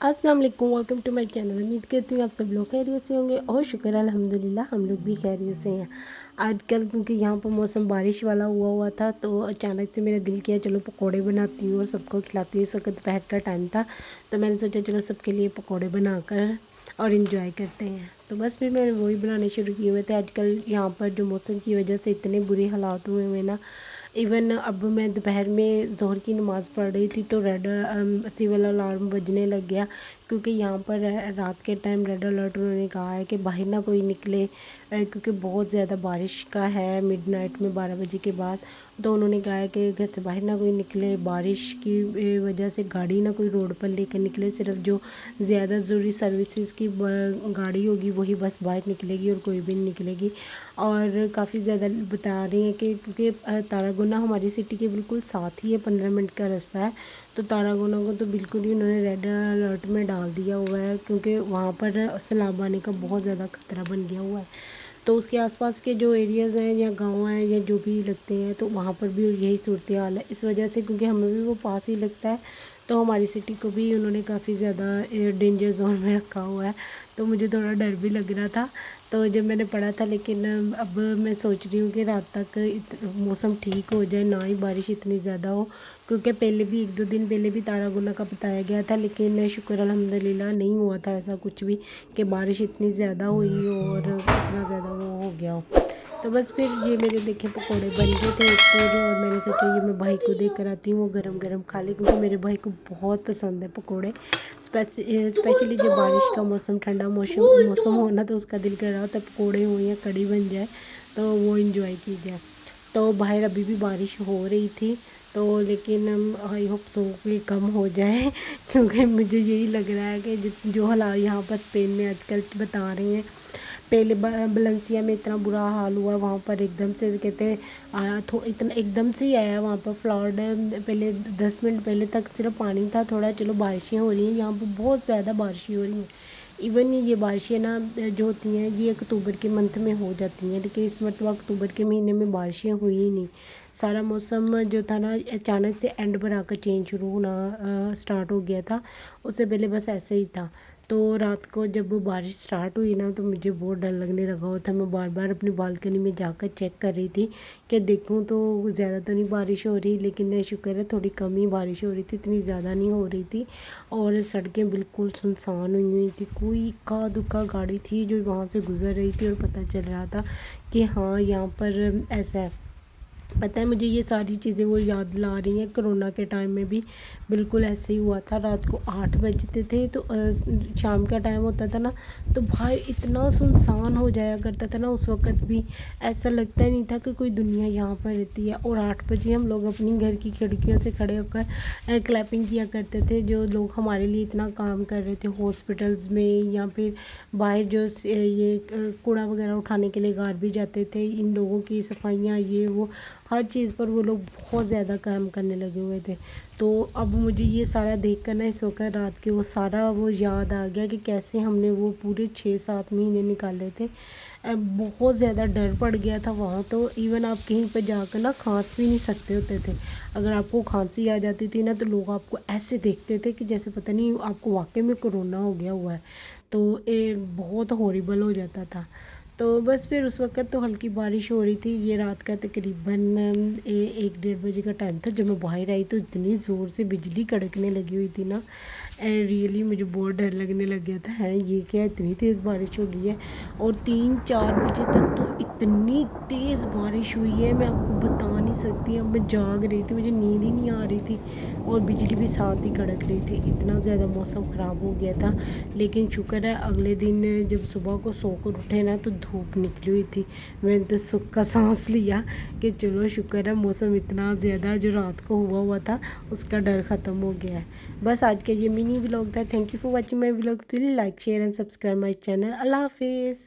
अस्सलाम वालेकुम, welcome to my channel. उम्मीद करती हूँ आप सब लोग खैरियत से होंगे और शुक्र अल्हम्दुलिल्लाह हम लोग भी खैरियत से हैं। आजकल क्योंकि यहाँ पर मौसम बारिश वाला हुआ था तो अचानक से मेरा दिल किया चलो पकोड़े बनाती हूँ और सबको खिलाती हूँ। इस वक्त दोपहर का टाइम था तो मैंने सोचा चलो सबके लिए पकोड़े बनाकर और इन्जॉय करते हैं। तो बस फिर मैंने वही बनाने शुरू किए हुए थे। आजकल यहाँ पर जो मौसम की वजह से इतने बुरे हालात हुए हुए ना, इवन अब मैं दोपहर में ज़ोहर की नमाज़ पढ़ रही थी तो रेड सिविल अलार्म बजने लग गया, क्योंकि यहाँ पर रात के टाइम रेड अलर्ट उन्होंने कहा है कि बाहर ना कोई निकले, क्योंकि बहुत ज़्यादा बारिश का है मिडनाइट में 12 बजे के बाद। तो उन्होंने कहा है कि घर से बाहर ना कोई निकले, बारिश की वजह से गाड़ी ना कोई रोड पर लेकर निकले, सिर्फ जो ज़्यादा ज़रूरी सर्विसेज की गाड़ी होगी वही बस बाहर निकलेगी और कोई भी नहीं निकलेगी। और काफ़ी ज़्यादा बता रही हैं कि क्योंकि तारागुना हमारी सिटी के बिल्कुल साथ ही है, 15 मिनट का रास्ता है। तो तारागुना को तो बिल्कुल ही उन्होंने रेड अलर्ट में डाल दिया हुआ है, क्योंकि वहाँ पर सैलाब आने का बहुत ज़्यादा खतरा बन गया हुआ है। तो उसके आसपास के जो एरियाज़ हैं या गांव हैं या जो भी लगते हैं तो वहाँ पर भी यही सूरत हाल है। इस वजह से क्योंकि हमें भी वो पास ही लगता है तो हमारी सिटी को भी उन्होंने काफ़ी ज़्यादा डेंजर जोन में रखा हुआ है। तो मुझे थोड़ा डर भी लग रहा था तो जब मैंने पढ़ा था, लेकिन अब मैं सोच रही हूँ कि रात तक मौसम ठीक हो जाए, ना ही बारिश इतनी ज़्यादा हो, क्योंकि पहले भी 1-2 दिन पहले भी तारागुना का बताया गया था, लेकिन शुक्र अल्हम्दुलिल्लाह नहीं हुआ था ऐसा कुछ भी कि बारिश इतनी ज़्यादा हुई और इतना ज़्यादा वो हो गया हो। तो बस फिर ये मेरे देखे पकोड़े बन गए थे एक तो, और मैंने सोचा ये मैं भाई को दे कर आती हूँ, वो गरम गरम खा ले, क्योंकि मेरे भाई को बहुत पसंद है पकोड़े। स्पेशली जब बारिश का मौसम, ठंडा मौसम हो ना, तो उसका दिल कर रहा होता है पकोड़े हो या कड़ी बन जाए तो वो इंजॉय की जाए। तो बाहर अभी भी बारिश हो रही थी तो, लेकिन आई होप सो कि कम हो जाए क्योंकि मुझे यही लग रहा है कि जो हालात यहाँ पर स्पेन में आजकल बता रहे हैं, पहले बलेंसिया में इतना बुरा हाल हुआ, वहाँ पर एकदम से कहते हैं आया इतना एकदम से ही आया वहाँ पर फ्लड। पहले 10 मिनट पहले तक सिर्फ पानी था, थोड़ा चलो बारिशें हो रही हैं, यहाँ पर बहुत ज़्यादा बारिशें हो रही हैं। इवन ये बारिशें ना जो होती हैं ये अक्टूबर के मंथ में हो जाती हैं, लेकिन इस मरतबा अक्टूबर के महीने में बारिशें हुई ही नहीं। सारा मौसम जो था ना अचानक से एंड पर आकर चेंज शुरू होना स्टार्ट हो गया था, उससे पहले बस ऐसे ही था। तो रात को जब बारिश स्टार्ट हुई ना तो मुझे बहुत डर लगने लगा हुआ था। मैं बार बार अपनी बालकनी में जाकर चेक कर रही थी कि देखूं तो ज़्यादा तो नहीं बारिश हो रही, लेकिन शुक्र है थोड़ी कम ही बारिश हो रही थी, इतनी ज़्यादा नहीं हो रही थी। और सड़कें बिल्कुल सुनसान हुई हुई थी, कोई इक्का दुक्का गाड़ी थी जो वहाँ से गुज़र रही थी और पता चल रहा था कि हाँ यहाँ पर ऐसा है। पता है मुझे ये सारी चीज़ें वो याद ला रही हैं, कोरोना के टाइम में भी बिल्कुल ऐसे ही हुआ था। रात को 8 बजते थे तो शाम का टाइम होता था ना, तो भाई इतना सुनसान हो जाया करता था ना, उस वक़्त भी ऐसा लगता ही नहीं था कि कोई दुनिया यहाँ पर रहती है। और 8 बजे हम लोग अपनी घर की खिड़कियों से खड़े होकर क्लैपिंग किया करते थे, जो लोग हमारे लिए इतना काम कर रहे थे हॉस्पिटल्स में या फिर बाहर जो ये कूड़ा वगैरह उठाने के लिए गार्बेज जाते थे, इन लोगों की सफाइयाँ ये वो हर चीज़ पर वो लोग बहुत ज़्यादा काम करने लगे हुए थे। तो अब मुझे ये सारा देख कर ना इस वक्त रात के वो सारा वो याद आ गया कि कैसे हमने वो पूरे 6-7 महीने निकाले थे। बहुत ज़्यादा डर पड़ गया था वहाँ, तो इवन आप कहीं पर जाकर ना खांस भी नहीं सकते होते थे। अगर आपको खांसी आ जाती थी ना तो लोग आपको ऐसे देखते थे कि जैसे पता नहीं आपको वाकई में कोरोना हो गया हुआ है। तो ये बहुत हॉरिबल हो जाता था। तो बस फिर उस वक़्त तो हल्की बारिश हो रही थी। ये रात का तकरीबन 1-1:30 बजे का टाइम था। जब मैं बाहर आई तो इतनी ज़ोर से बिजली कड़कने लगी हुई थी ना, रियली मुझे बहुत डर लगने लग गया था, है ये क्या इतनी तेज़ बारिश हो गई है। और 3-4 बजे तक तो इतनी तेज़ बारिश हुई है मैं आपको बता नहीं सकती। अब मैं जाग रही थी, मुझे नींद ही नहीं आ रही थी और बिजली भी साथ ही कड़क रही थी, इतना ज़्यादा मौसम ख़राब हो गया था। लेकिन शुक्र है अगले दिन जब सुबह को सोकर उठे ना तो धूप निकली हुई थी। मैंने तो सुख का सांस लिया कि चलो शुक्र है मौसम इतना ज़्यादा जो रात को हुआ था उसका डर ख़त्म हो गया है। बस आज का ये मिनी व्लॉग था। Thank you for watching my vlog. Please like share and subscribe my channel. Allah हाफिज़।